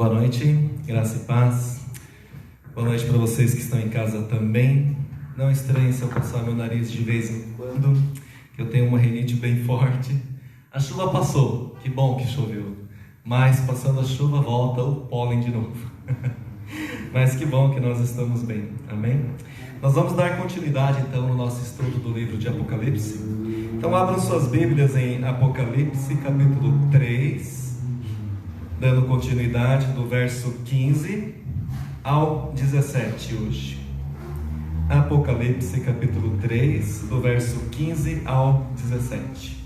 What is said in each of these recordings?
Boa noite, graça e paz. Boa noite para vocês que estão em casa também. Não estranhem se eu coçar meu nariz de vez em quando, que eu tenho uma rinite bem forte. A chuva passou, que bom que choveu, mas passando a chuva volta o pólen de novo. Mas que bom que nós estamos bem, amém? Nós vamos dar continuidade então no nosso estudo do livro de Apocalipse. Então abram suas Bíblias em Apocalipse capítulo 3, dando continuidade do verso 15 ao 17 hoje. Apocalipse capítulo 3, do verso 15 ao 17.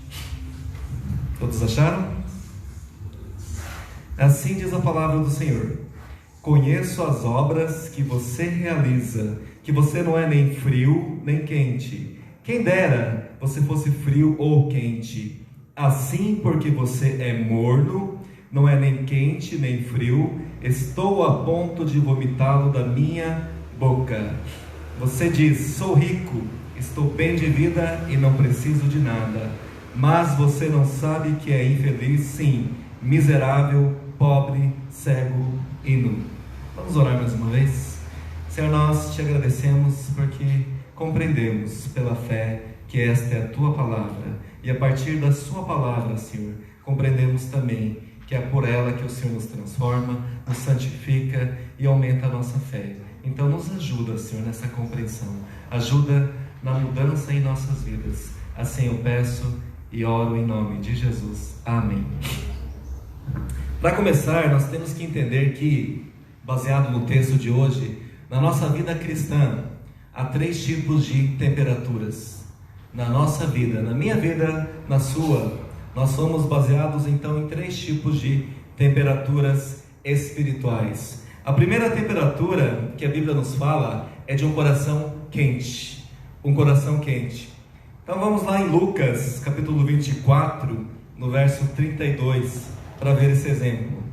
Todos acharam? Assim diz a palavra do Senhor: conheço as obras que você realiza, que você não é nem frio nem quente. Quem dera você fosse frio ou quente. Assim, porque você é morno, não é nem quente nem frio, estou a ponto de vomitá-lo da minha boca. Você diz: sou rico, estou bem de vida e não preciso de nada. Mas você não sabe que é infeliz, sim, miserável, pobre, cego e nu. Vamos orar mais uma vez? Senhor, nós te agradecemos porque compreendemos pela fé que esta é a tua palavra, e a partir da sua palavra, Senhor, compreendemos também que é por ela que o Senhor nos transforma, nos santifica e aumenta a nossa fé. Então nos ajuda, Senhor, nessa compreensão, ajuda na mudança em nossas vidas. Assim eu peço e oro em nome de Jesus, amém. Para começar, nós temos que entender que, baseado no texto de hoje, na nossa vida cristã, há 3 tipos de temperaturas. Na nossa vida, na minha vida, na sua, nós somos baseados então em 3 tipos de temperaturas espirituais. A primeira temperatura que a Bíblia nos fala é de um coração quente. Um coração quente. Então vamos lá em Lucas, capítulo 24, no verso 32, para ver esse exemplo.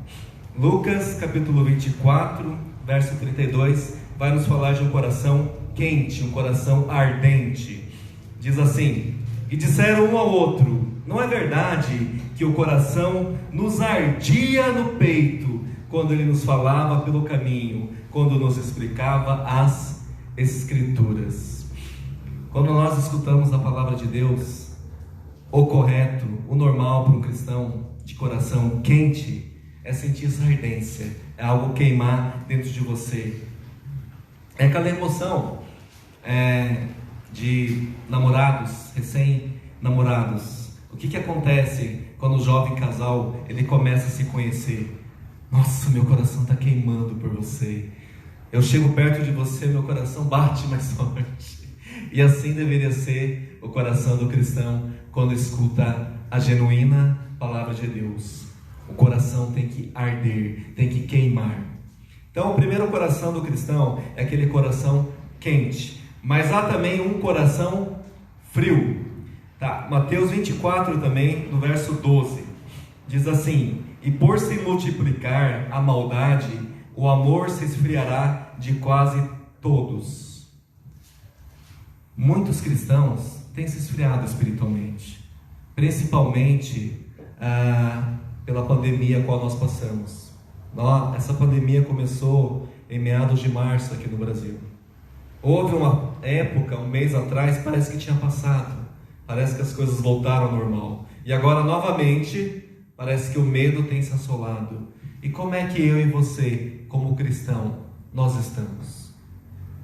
Lucas, capítulo 24, verso 32, vai nos falar de um coração quente, um coração ardente. Diz assim: e disseram um ao outro: não é verdade que o coração nos ardia no peito quando ele nos falava pelo caminho, quando nos explicava as Escrituras? Quando nós escutamos a palavra de Deus, o correto, o normal para um cristão de coração quente é sentir essa ardência, é algo queimar dentro de você. É aquela emoção de namorados, recém-namorados. O que acontece quando o jovem casal ele começa a se conhecer? Nossa, meu coração está queimando por você. Eu chego perto de você, meu coração bate mais forte. E assim deveria ser o coração do cristão quando escuta a genuína palavra de Deus. O coração tem que arder, tem que queimar. Então o primeiro coração do cristão é aquele coração quente. Mas há também um coração frio. Tá, Mateus 24 também, no verso 12, diz assim: e por se multiplicar a maldade, o amor se esfriará de quase todos. Muitos cristãos têm se esfriado espiritualmente, principalmente pela pandemia a qual nós passamos. Essa pandemia começou em meados de março aqui no Brasil. Houve uma época, um mês atrás, parece que tinha passado, parece que as coisas voltaram ao normal, e agora novamente parece que o medo tem se assolado. E como é que eu e você, como cristão, nós estamos?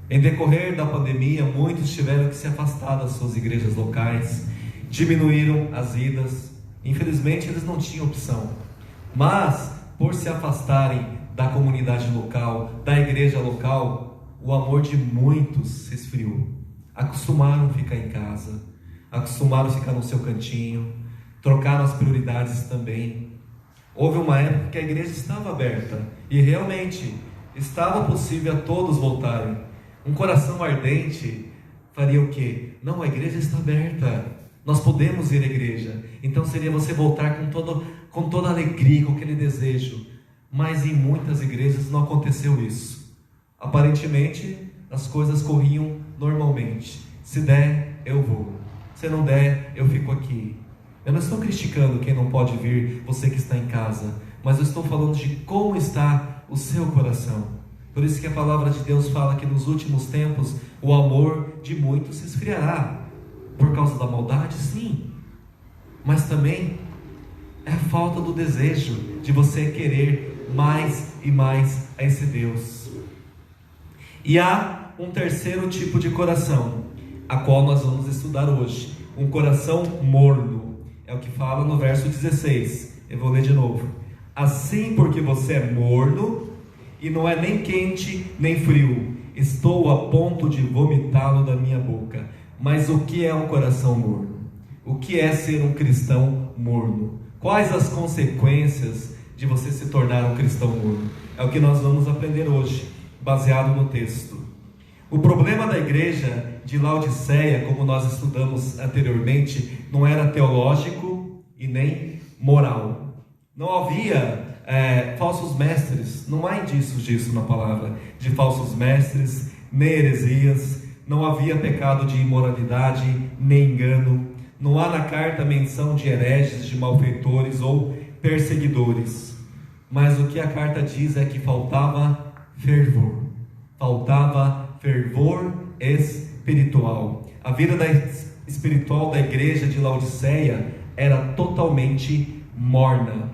Em decorrer da pandemia, muitos tiveram que se afastar das suas igrejas locais, diminuíram as idas. Infelizmente eles não tinham opção, mas por se afastarem da comunidade local, da igreja local, o amor de muitos se esfriou. Acostumaram a ficar em casa, acostumaram a ficar no seu cantinho, trocaram as prioridades também. Houve uma época que a igreja estava aberta e realmente estava possível a todos voltarem. Um coração ardente faria o quê? Não, a igreja está aberta, nós podemos ir à igreja. Então seria você voltar com toda alegria, com aquele desejo. Mas em muitas igrejas não aconteceu isso. Aparentemente as coisas corriam normalmente. Se der, eu vou. Se não der, eu fico aqui. Eu não estou criticando quem não pode vir, você que está em casa, mas eu estou falando de como está o seu coração. Por isso que a palavra de Deus fala que nos últimos tempos o amor de muitos se esfriará. Por causa da maldade, sim, mas também é a falta do desejo de você querer mais e mais a esse Deus. E há um terceiro tipo de coração, a qual nós vamos estudar hoje, um coração morno. É o que fala no verso 16, eu vou ler de novo. Assim, porque você é morno, e não é nem quente nem frio, estou a ponto de vomitá-lo da minha boca. Mas o que é um coração morno? O que é ser um cristão morno? Quais as consequências de você se tornar um cristão morno? É o que nós vamos aprender hoje, baseado no texto. O problema da igreja de Laodiceia, como nós estudamos anteriormente, não era teológico e nem moral. Não havia falsos mestres, não há indícios disso na palavra, de falsos mestres, nem heresias, não havia pecado de imoralidade, nem engano, não há na carta menção de hereges, de malfeitores ou perseguidores, mas o que a carta diz é que faltava fervor espiritual. A vida espiritual da igreja de Laodiceia era totalmente morna.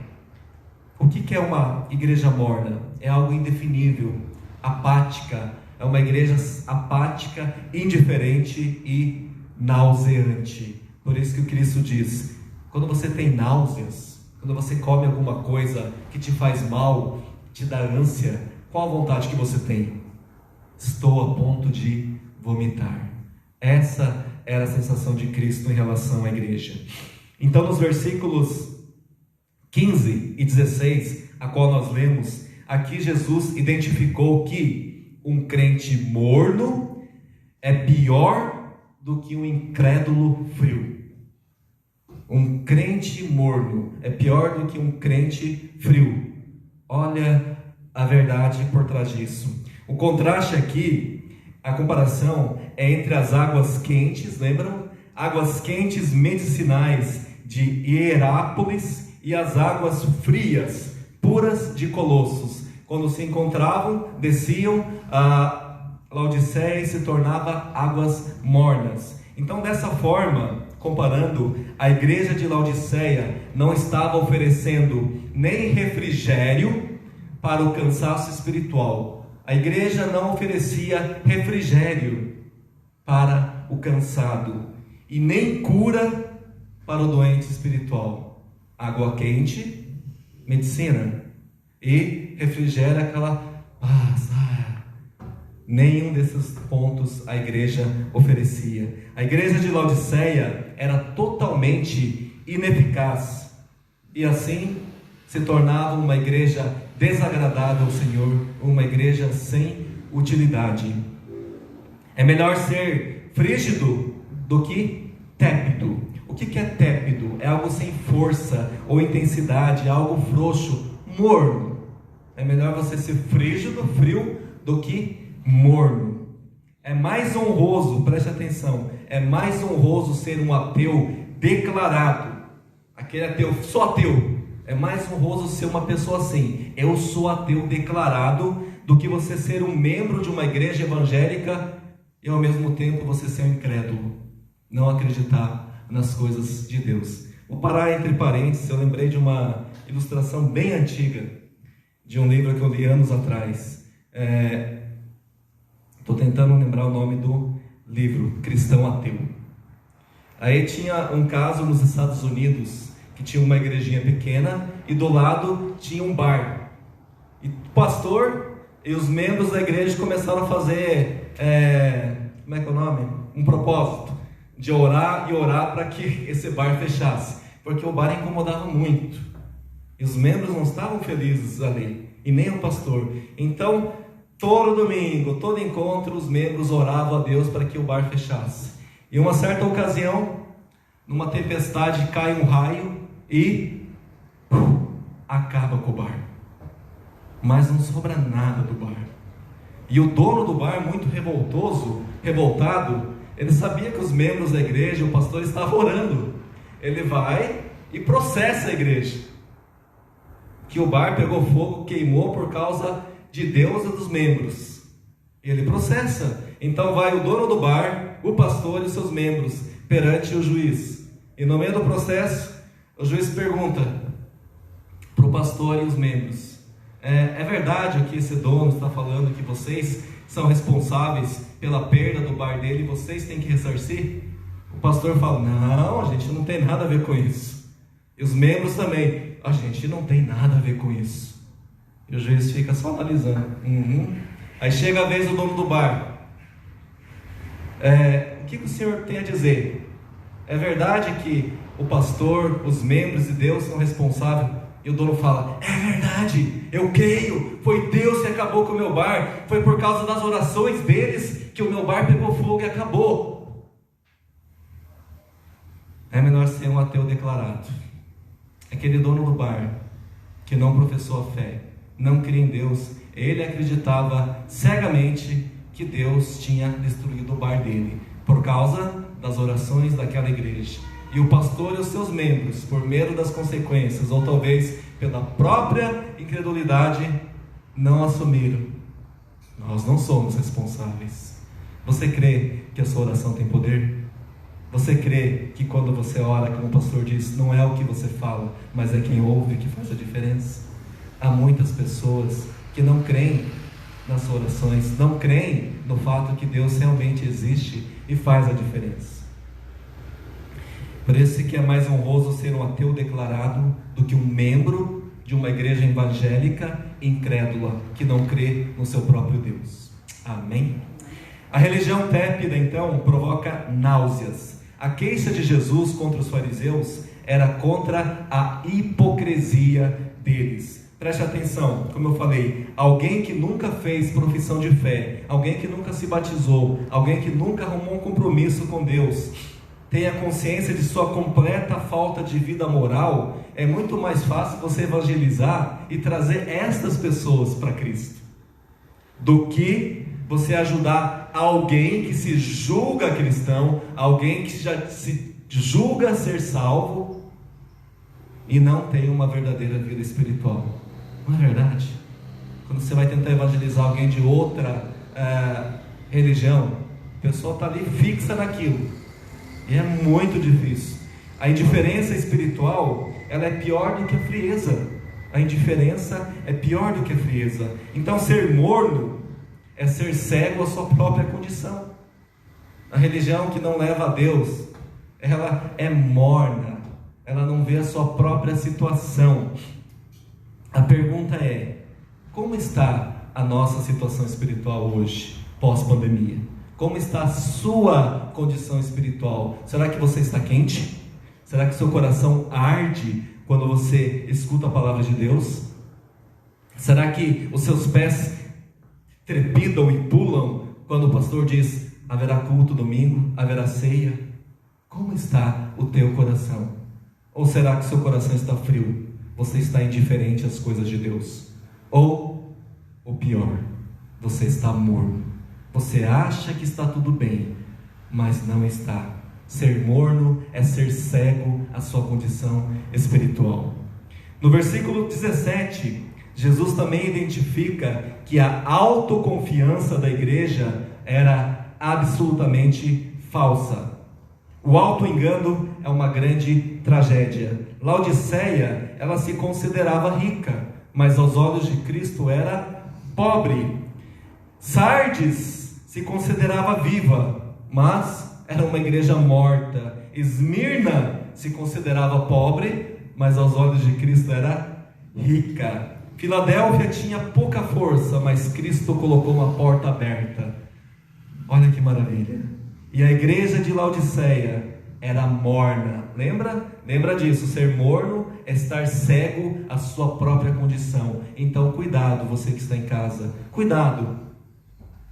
O que é uma igreja morna? É algo indefinível, apática. É uma igreja apática, indiferente e nauseante. Por isso que o Cristo diz: quando você tem náuseas, quando você come alguma coisa que te faz mal, te dá ânsia, qual a vontade que você tem? Estou a ponto de vomitar. Essa era a sensação de Cristo em relação à igreja. Então, nos versículos 15 e 16, a qual nós lemos, aqui Jesus identificou que um crente morno é pior do que um incrédulo frio. Um crente morno é pior do que um crente frio. Olha a verdade por trás disso. O contraste aqui, a comparação é entre as águas quentes, lembram? Águas quentes medicinais de Hierápolis e as águas frias, puras de Colossos. Quando se encontravam, desciam a Laodiceia e se tornava águas mornas. Então, dessa forma, comparando, a igreja de Laodiceia não estava oferecendo nem refrigério para o cansaço espiritual. A igreja não oferecia refrigério para o cansado e nem cura para o doente espiritual. Água quente, medicina, e refrigera aquela paz. Nenhum desses pontos a igreja oferecia. A igreja de Laodiceia era totalmente ineficaz e assim se tornava uma igreja desagradável ao Senhor, uma igreja sem utilidade. É melhor ser frígido do que tépido. O que é tépido? É algo sem força ou intensidade, algo frouxo, morno. É melhor você ser frígido, frio, do que morno. É mais honroso, preste atenção, é mais honroso ser um ateu declarado. Aquele ateu, sou ateu. É mais honroso ser uma pessoa assim, eu sou ateu declarado, do que você ser um membro de uma igreja evangélica e ao mesmo tempo você ser um incrédulo, não acreditar nas coisas de Deus. Vou parar entre parênteses, eu lembrei de uma ilustração bem antiga, de um livro que eu li anos atrás. Estou tentando lembrar o nome do livro, Cristão Ateu. Aí tinha um caso nos Estados Unidos, que tinha uma igrejinha pequena, e do lado tinha um bar. E o pastor e os membros da igreja começaram a fazer, como é que é o nome? Um propósito de orar e orar para que esse bar fechasse, porque o bar incomodava muito, e os membros não estavam felizes ali, e nem o pastor. Então, todo domingo, todo encontro, os membros oravam a Deus para que o bar fechasse. E uma certa ocasião, numa tempestade, cai um raio e acaba com o bar, mas não sobra nada do bar. E o dono do bar, muito revoltado, ele sabia que os membros da igreja, o pastor, estava orando. Ele vai e processa a igreja, que o bar pegou fogo, queimou por causa de Deus e dos membros. Ele processa. Então vai o dono do bar, o pastor e os seus membros perante o juiz. E no meio do processo, o juiz pergunta para o pastor e os membros: é verdade o que esse dono está falando, que vocês são responsáveis pela perda do bar dele e vocês têm que ressarcir? O pastor fala: não, a gente não tem nada a ver com isso. E os membros também: a gente não tem nada a ver com isso. E o juiz fica só analisando. Aí chega a vez do dono do bar. O que o senhor tem a dizer? É verdade que o pastor, os membros e Deus são responsáveis? E o dono fala: é verdade, eu creio, foi Deus que acabou com o meu bar, foi por causa das orações deles que o meu bar pegou fogo e acabou. É melhor ser um ateu declarado. Aquele dono do bar que não professou a fé, não cria em Deus, ele acreditava cegamente que Deus tinha destruído o bar dele por causa das orações daquela igreja. E o pastor e os seus membros, por medo das consequências, ou talvez pela própria incredulidade, não assumiram. Nós não somos responsáveis. Você crê que a sua oração tem poder? Você crê que quando você ora, como o pastor diz, não é o que você fala, mas é quem ouve que faz a diferença? Há muitas pessoas que não creem nas suas orações, não creem no fato que Deus realmente existe e faz a diferença. Por isso que é mais honroso ser um ateu declarado do que um membro de uma igreja evangélica incrédula, que não crê no seu próprio Deus. Amém? A religião tépida, então, provoca náuseas. A queixa de Jesus contra os fariseus era contra a hipocrisia deles. Preste atenção, como eu falei, alguém que nunca fez profissão de fé, alguém que nunca se batizou, alguém que nunca arrumou um compromisso com Deus, tem a consciência de sua completa falta de vida moral. É muito mais fácil você evangelizar e trazer estas pessoas para Cristo, do que você ajudar alguém que se julga cristão, alguém que já se julga ser salvo e não tem uma verdadeira vida espiritual. Não é verdade? Quando você vai tentar evangelizar alguém de outra religião, a pessoa está ali fixa naquilo, e é muito difícil. A indiferença espiritual, ela é pior do que a frieza. A indiferença é pior do que a frieza. Então ser morno é ser cego à sua própria condição. A religião que não leva a Deus, ela é morna, ela não vê a sua própria situação. A pergunta é: como está a nossa situação espiritual hoje, pós-pandemia? Como está a sua condição espiritual? Será que você está quente? Será que seu coração arde quando você escuta a palavra de Deus? Será que os seus pés trepidam e pulam quando o pastor diz: haverá culto domingo, haverá ceia? Como está o teu coração? Ou será que seu coração está frio? Você está indiferente às coisas de Deus? Ou, o pior, você está morno. Você acha que está tudo bem, mas não está. Ser morno é ser cego à sua condição espiritual. No versículo 17, Jesus também identifica que a autoconfiança da igreja era absolutamente falsa. O auto-engano é uma grande tragédia. Laodiceia, ela se considerava rica, mas aos olhos de Cristo era pobre. Sardes se considerava viva, mas era uma igreja morta. Esmirna se considerava pobre, mas aos olhos de Cristo era rica. Filadélfia tinha pouca força, mas Cristo colocou uma porta aberta. Olha que maravilha. E a igreja de Laodiceia era morna. Lembra disso. Ser morno é estar cego à sua própria condição. Então cuidado, você que está em casa, cuidado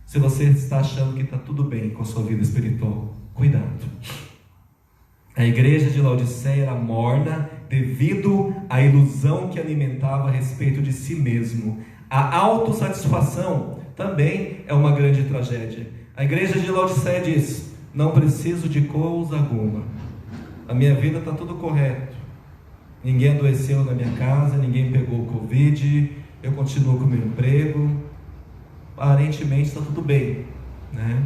se você está achando que está tudo bem com a sua vida espiritual. Cuidado. A igreja de Laodiceia era morna devido à ilusão que alimentava a respeito de si mesmo. A autossatisfação também é uma grande tragédia. A igreja de Laodiceia diz: não preciso de coisa alguma, a minha vida está tudo correto, ninguém adoeceu na minha casa, ninguém pegou Covid, eu continuo com o meu emprego, aparentemente está tudo bem, né?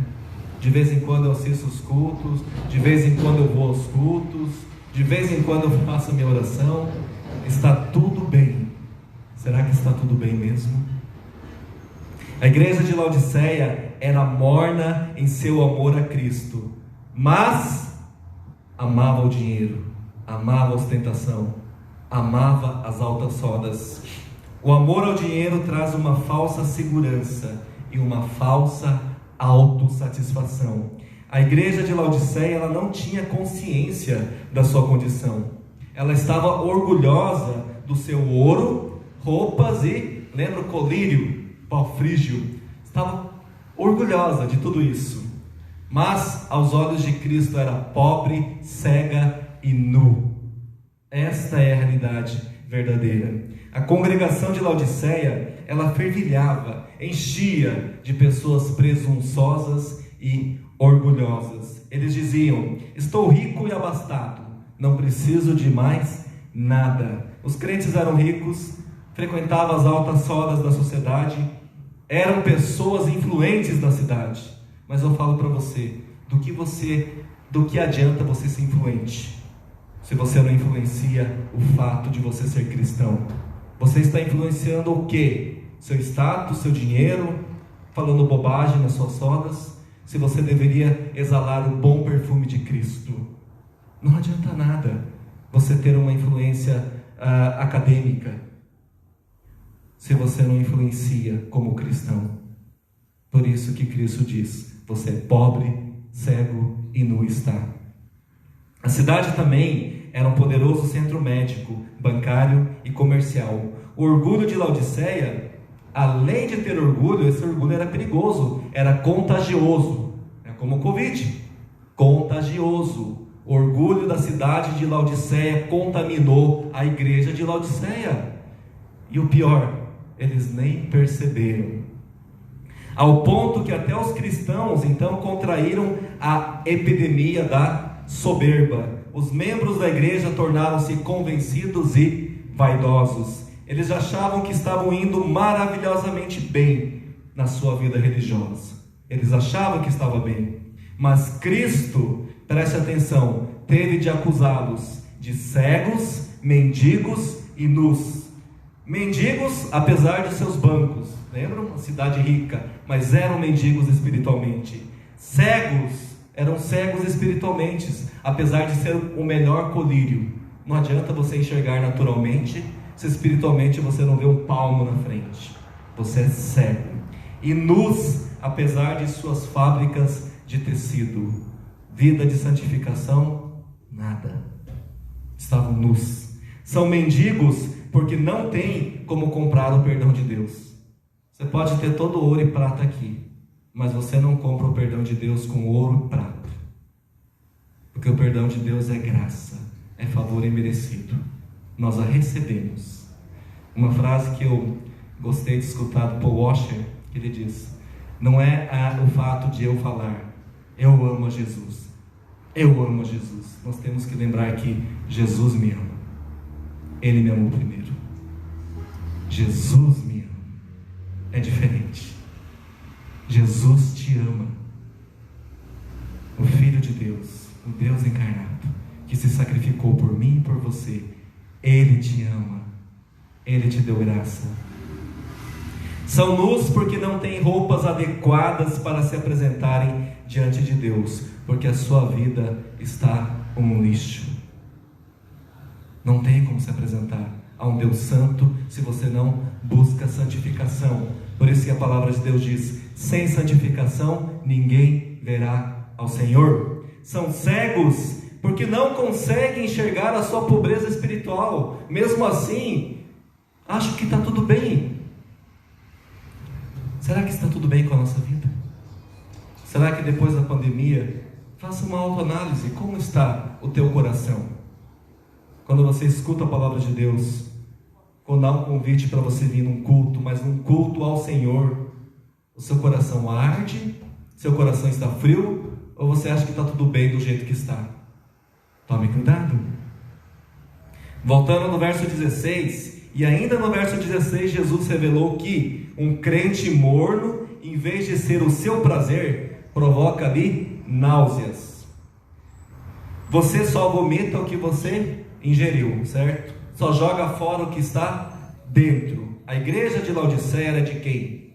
De vez em quando eu assisto os cultos, de vez em quando eu vou aos cultos, de vez em quando eu faço a minha oração, está tudo bem. Será que está tudo bem mesmo? A igreja de Laodiceia era morna em seu amor a Cristo, mas amava o dinheiro, amava a ostentação, amava as altas rodas. O amor ao dinheiro traz uma falsa segurança e uma falsa autossatisfação. A igreja de Laodiceia, ela não tinha consciência da sua condição. Ela estava orgulhosa do seu ouro, roupas e, lembra, o colírio, pó frígio. Estava orgulhosa de tudo isso. Mas aos olhos de Cristo era pobre, cega e nu. Esta é a realidade verdadeira. A congregação de Laodiceia, ela fervilhava, enchia de pessoas presunçosas e orgulhosas. Eles diziam: estou rico e abastado, não preciso de mais nada. Os crentes eram ricos, frequentavam as altas rodas da sociedade, eram pessoas influentes da cidade. Mas eu falo para você, do que adianta você ser influente, se você não influencia o fato de você ser cristão? Você está influenciando o quê? Seu status, seu dinheiro, falando bobagem nas suas rodas? Se você deveria exalar o bom perfume de Cristo. Não adianta nada você ter uma influência acadêmica, se você não influencia como cristão. Por isso que Cristo diz: você é pobre, cego e nu está. A cidade também era um poderoso centro médico, bancário e comercial. O orgulho de Laodiceia, além de ter orgulho, esse orgulho era perigoso, era contagioso. É como o Covid, contagioso. O orgulho da cidade de Laodiceia contaminou a igreja de Laodiceia. E o pior, eles nem perceberam. Ao ponto que até os cristãos então contraíram a epidemia da soberba. Os membros da igreja tornaram-se convencidos e vaidosos. Eles achavam que estavam indo maravilhosamente bem na sua vida religiosa. Eles achavam que estava bem. Mas Cristo, preste atenção, teve de acusá-los de cegos, mendigos e nus. Mendigos, apesar de seus bancos, lembram? Uma cidade rica, mas eram mendigos espiritualmente. Cegos, eram cegos espiritualmente, apesar de ser o melhor colírio. Não adianta você enxergar naturalmente, se espiritualmente você não vê um palmo na frente. Você é cego. E nus, apesar de suas fábricas de tecido. Vida de santificação, nada. Estavam nus. São mendigos porque não tem como comprar o perdão de Deus. Você pode ter todo ouro e prata aqui, mas você não compra o perdão de Deus com ouro e prata. Porque o perdão de Deus é graça, é favor imerecido. Nós a recebemos. Uma frase que eu gostei de escutar do Paul Washer, que ele diz: não é o fato de eu falar, eu amo a Jesus. Eu amo a Jesus. Nós temos que lembrar que Jesus me ama. Ele me amou primeiro. Jesus me ama. É diferente. Jesus te ama. O Filho de Deus, o Deus encarnado, que se sacrificou por mim e por você, Ele te ama. Ele te deu graça. São nus porque não têm roupas adequadas para se apresentarem diante de Deus, porque a sua vida está um lixo. Não tem como se apresentar a um Deus santo se você não busca santificação. Por isso que a palavra de Deus diz: sem santificação ninguém verá ao Senhor. São cegos porque não conseguem enxergar a sua pobreza espiritual. Mesmo assim, acham que está tudo bem. Será que está tudo bem com a nossa vida? Será que depois da pandemia, faça uma autoanálise, como está o teu coração? Quando você escuta a palavra de Deus, quando há um convite para você vir num culto, mas num culto ao Senhor, o seu coração arde? Seu coração está frio? Ou você acha que está tudo bem do jeito que está? Tome cuidado. Voltando no verso 16, e ainda no verso 16, Jesus revelou que um crente morno, em vez de ser o seu prazer, provoca ali náuseas. Você só vomita o que você ingeriu, certo? Só joga fora o que está dentro. A igreja de Laodiceia era de quem?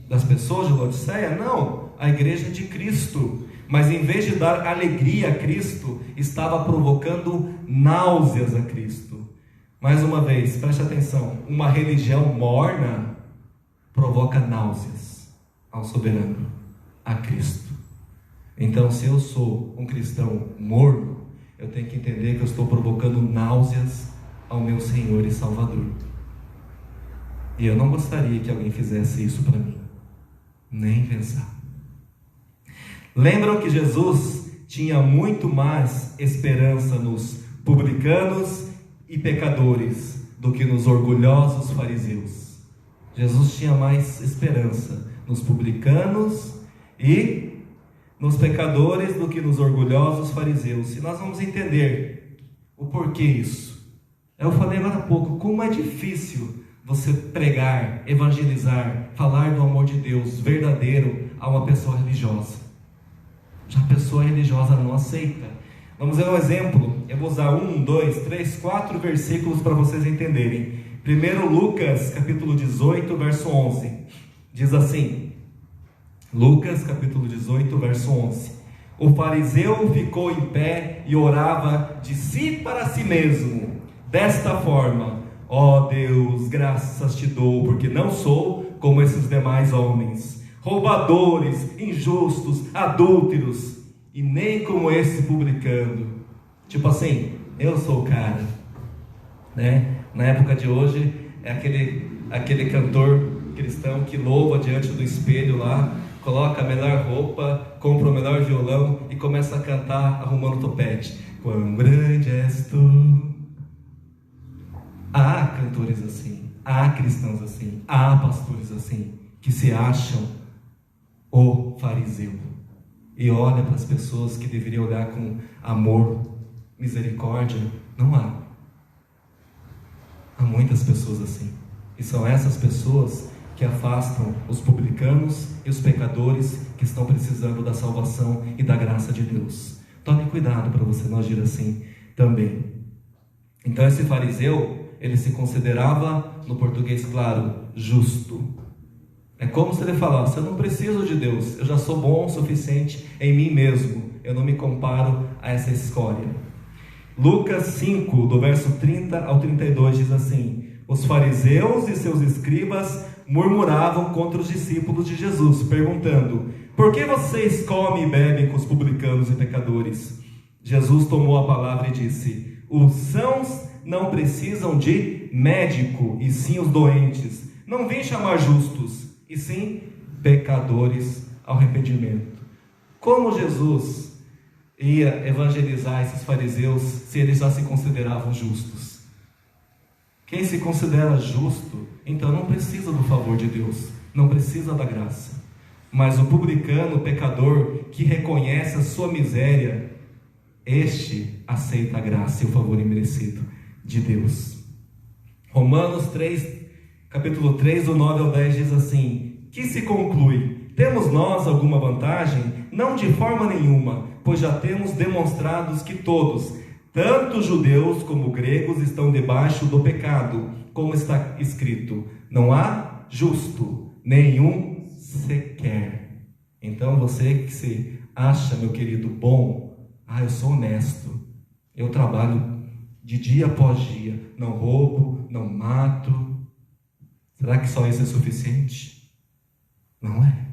Das pessoas de Laodiceia? Não, a igreja de Cristo. Mas em vez de dar alegria a Cristo, estava provocando náuseas a Cristo. Mais uma vez, preste atenção, uma religião morna provoca náuseas ao soberano, a Cristo. Então, se eu sou um cristão morno, eu tenho que entender que eu estou provocando náuseas ao meu Senhor e Salvador. E eu não gostaria que alguém fizesse isso para mim, nem pensar. Lembram que Jesus tinha muito mais esperança nos publicanos e pecadores do que nos orgulhosos fariseus. Jesus tinha mais esperança nos publicanos e nos pecadores do que nos orgulhosos fariseus. E nós vamos entender o porquê isso. Eu falei agora há pouco, como é difícil você pregar, evangelizar, falar do amor de Deus verdadeiro a uma pessoa religiosa. Já a pessoa religiosa não aceita. Vamos ver um exemplo. Eu vou usar 1, 2, 3, 4 versículos para vocês entenderem. Primeiro, Lucas, capítulo 18, verso 11. Diz assim, Lucas, capítulo 18, verso 11. O fariseu ficou em pé e orava de si para si mesmo, desta forma: ó Deus, graças te dou, porque não sou como esses demais homens, roubadores, injustos, adúlteros, e nem como esse publicano. Tipo assim, eu sou o cara, né? Na época de hoje é aquele cantor cristão que louva diante do espelho lá, coloca a melhor roupa, compra o melhor violão e começa a cantar arrumando o topete. Quão grande és tu. Há cantores assim, há cristãos assim, há pastores assim, que se acham o fariseu e olha para as pessoas que deveriam olhar com amor, misericórdia. Não há. Há muitas pessoas assim, e são essas pessoas que afastam os publicanos e os pecadores que estão precisando da salvação e da graça de Deus. Tome cuidado para você não agir assim também. Então esse fariseu, ele se considerava, no português claro, justo. É como se ele falasse: eu não preciso de Deus, eu já sou bom o suficiente em mim mesmo, eu não me comparo a essa escória. Lucas 5, do verso 30 ao 32 diz assim: os fariseus e seus escribas murmuravam contra os discípulos de Jesus, perguntando: por que vocês comem e bebem com os publicanos e pecadores? Jesus tomou a palavra e disse: os sãos não precisam de médico, e sim os doentes. Não vim chamar justos, e sim pecadores ao arrependimento. Como Jesus ia evangelizar esses fariseus se eles já se consideravam justos? Quem se considera justo, então não precisa do favor de Deus, não precisa da graça. Mas o publicano, o pecador, que reconhece a sua miséria, este aceita a graça e o favor imerecido de Deus. Romanos 3, capítulo 3, do 9 ao 10 diz assim: que se conclui? Temos nós alguma vantagem? Não, de forma nenhuma, pois já temos demonstrado que todos, tanto judeus como gregos, estão debaixo do pecado, como está escrito: não há justo, nenhum sequer. Então você que se acha, meu querido, bom, eu sou honesto, eu trabalho de dia após dia, não roubo, não mato. Será que só isso é suficiente? Não é.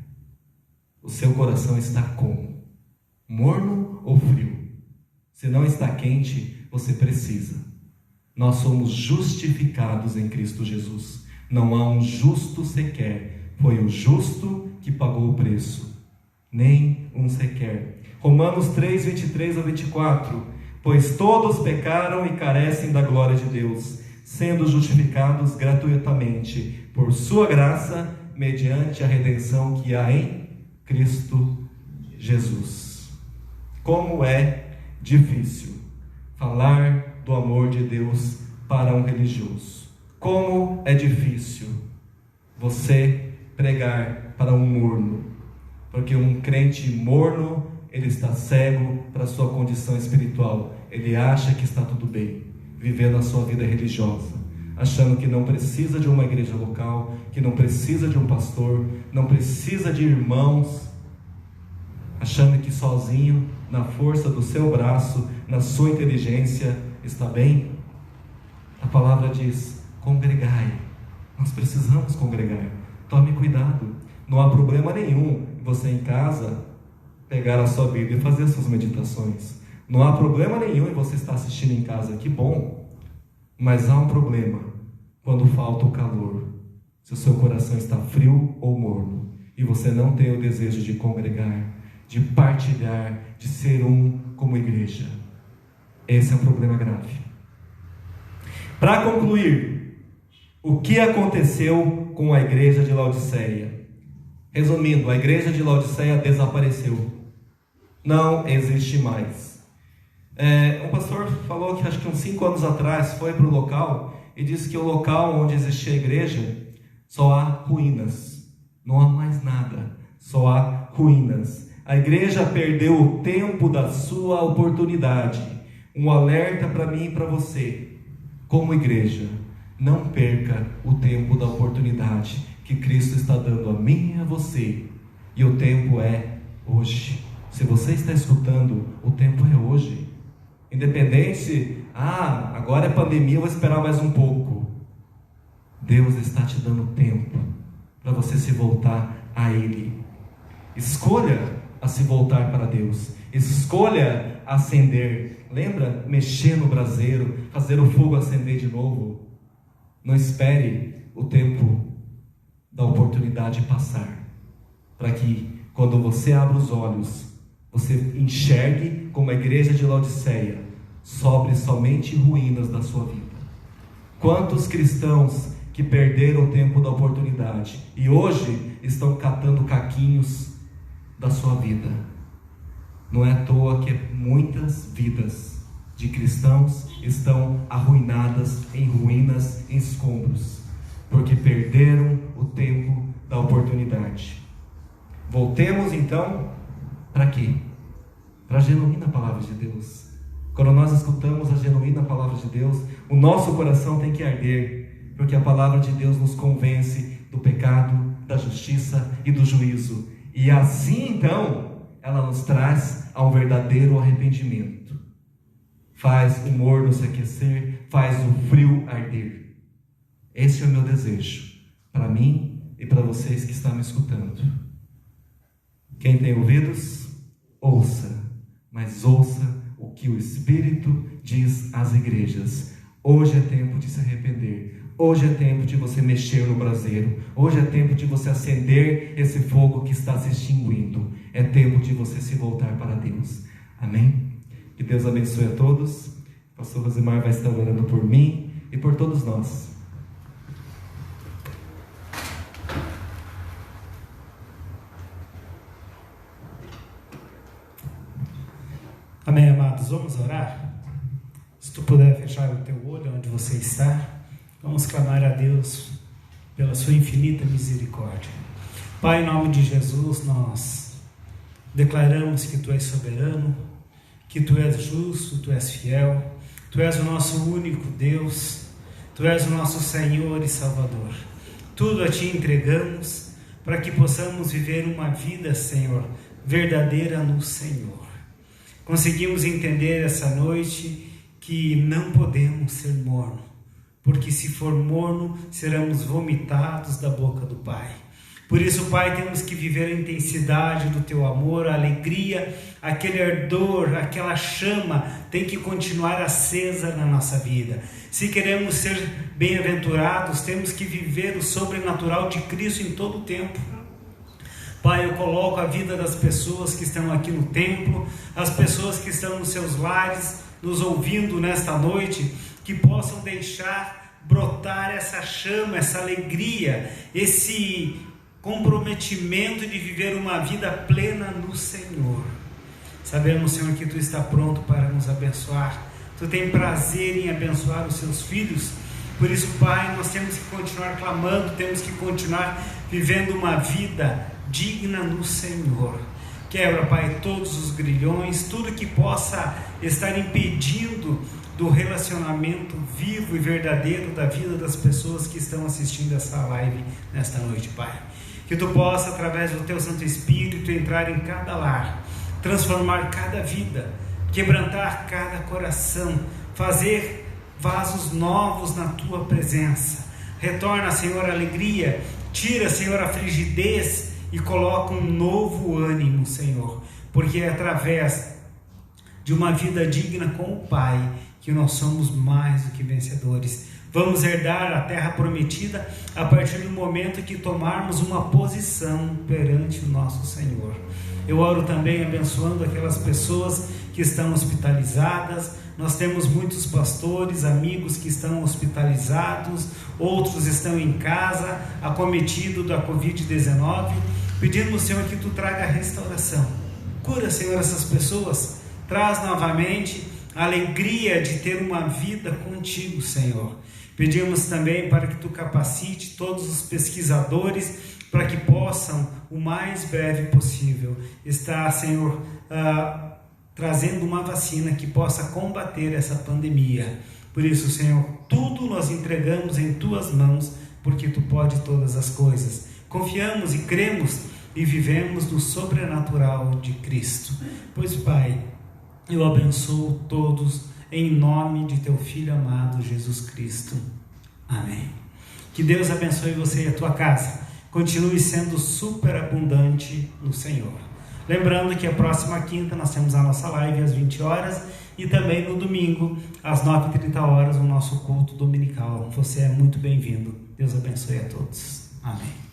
O seu coração está como? Morno ou frio? Se não está quente, você precisa. Nós somos justificados em Cristo Jesus. Não há um justo sequer. Foi o justo que pagou o preço. Nem um sequer. Romanos 3, 23 a 24. Pois todos pecaram e carecem da glória de Deus, sendo justificados gratuitamente por sua graça, mediante a redenção que há em Cristo Jesus. Como é difícil falar do amor de Deus para um religioso. Como é difícil você pregar para um morno, porque um crente morno, ele está cego para a sua condição espiritual. Ele acha que está tudo bem, vivendo a sua vida religiosa, achando que não precisa de uma igreja local, que não precisa de um pastor, não precisa de irmãos, achando que sozinho, na força do seu braço, na sua inteligência, está bem. A palavra diz: congregai. Nós precisamos congregar. Tome cuidado. Não há problema nenhum você em casa pegar a sua Bíblia e fazer as suas meditações. Não há problema nenhum em você estar assistindo em casa. Que bom. Mas há um problema quando falta o calor. Se o seu coração está frio ou morno e você não tem o desejo de congregar, de partilhar, de ser um como igreja. Esse é um problema grave. Para concluir, o que aconteceu com a igreja de Laodiceia? Resumindo, a igreja de Laodiceia desapareceu. Não existe mais. Um pastor falou que acho que uns 5 anos atrás foi para o local e disse que o local onde existia a igreja só há ruínas. Não há mais nada, só há ruínas. A igreja perdeu o tempo da sua oportunidade. Um alerta para mim e para você, como igreja: não perca o tempo da oportunidade que Cristo está dando a mim e a você. E o tempo é hoje. Se você está escutando, o tempo é hoje. Independente, agora é pandemia, eu vou esperar mais um pouco. Deus está te dando tempo para você se voltar a Ele. Escolha a se voltar para Deus. Escolha acender. Lembra? Mexer no braseiro, fazer o fogo acender de novo. Não espere o tempo da oportunidade passar, para que quando você abra os olhos, você enxergue como a igreja de Laodiceia, sobre somente ruínas da sua vida. Quantos cristãos que perderam o tempo da oportunidade e hoje estão catando caquinhos da sua vida. Não é à toa que muitas vidas de cristãos estão arruinadas, em ruínas, em escombros, porque perderam o tempo da oportunidade. Voltemos então para quê? Para a genuína palavra de Deus. Quando nós escutamos a genuína palavra de Deus, o nosso coração tem que arder, porque a palavra de Deus nos convence do pecado, da justiça e do juízo. E assim então, ela nos traz a um verdadeiro arrependimento. Faz o morno se aquecer, faz o frio arder. Esse é o meu desejo, para mim e para vocês que estão me escutando. Quem tem ouvidos, ouça, mas ouça o que o Espírito diz às igrejas. Hoje é tempo de se arrepender. Hoje é tempo de você mexer no braseiro. Hoje é tempo de você acender esse fogo que está se extinguindo. É tempo de você se voltar para Deus. Amém? Que Deus abençoe a todos. O pastor Rosimar vai estar orando por mim e por todos nós. Amém, amados? Vamos orar? Se tu puder fechar o teu olho onde você está, vamos clamar a Deus pela sua infinita misericórdia. Pai, em nome de Jesus, nós declaramos que tu és soberano, que tu és justo, tu és fiel, tu és o nosso único Deus, tu és o nosso Senhor e Salvador. Tudo a ti entregamos para que possamos viver uma vida, Senhor, verdadeira no Senhor. Conseguimos entender essa noite que não podemos ser morno, porque se for morno, seremos vomitados da boca do Pai. Por isso, Pai, temos que viver a intensidade do Teu amor, a alegria, aquele ardor, aquela chama tem que continuar acesa na nossa vida. Se queremos ser bem-aventurados, temos que viver o sobrenatural de Cristo em todo o tempo. Pai, eu coloco a vida das pessoas que estão aqui no templo, as pessoas que estão nos seus lares, nos ouvindo nesta noite, que possam deixar brotar essa chama, essa alegria, esse comprometimento de viver uma vida plena no Senhor. Sabemos, Senhor, que Tu está pronto para nos abençoar, Tu tem prazer em abençoar os seus filhos. Por isso, Pai, nós temos que continuar clamando, temos que continuar vivendo uma vida digna no Senhor. Quebra, Pai, todos os grilhões, tudo que possa estar impedindo do relacionamento vivo e verdadeiro da vida das pessoas que estão assistindo essa live nesta noite, Pai. Que Tu possa, através do Teu Santo Espírito, entrar em cada lar, transformar cada vida, quebrantar cada coração, fazer vasos novos na Tua presença. Retorna, Senhor, a alegria, tira, Senhor, a frigidez e coloca um novo ânimo, Senhor, porque é através de uma vida digna com o Pai que nós somos mais do que vencedores. Vamos herdar a terra prometida a partir do momento que tomarmos uma posição perante o nosso Senhor. Eu oro também abençoando aquelas pessoas que estão hospitalizadas. Nós temos muitos pastores, amigos que estão hospitalizados, outros estão em casa, acometidos da Covid-19. Pedimos, Senhor, que Tu traga restauração. Cura, Senhor, essas pessoas. Traz novamente a alegria de ter uma vida contigo, Senhor. Pedimos também para que Tu capacite todos os pesquisadores para que possam, o mais breve possível, estar, Senhor, trazendo uma vacina que possa combater essa pandemia. Por isso, Senhor, tudo nós entregamos em Tuas mãos, porque Tu pode todas as coisas. Confiamos e cremos e vivemos no sobrenatural de Cristo. Pois, Pai, eu abençoo todos em nome de Teu Filho amado Jesus Cristo. Amém. Que Deus abençoe você e a tua casa. Continue sendo superabundante no Senhor. Lembrando que a próxima quinta nós temos a nossa live às 20 horas e também no domingo às 9h30 o nosso culto dominical. Você é muito bem-vindo. Deus abençoe a todos. Amém.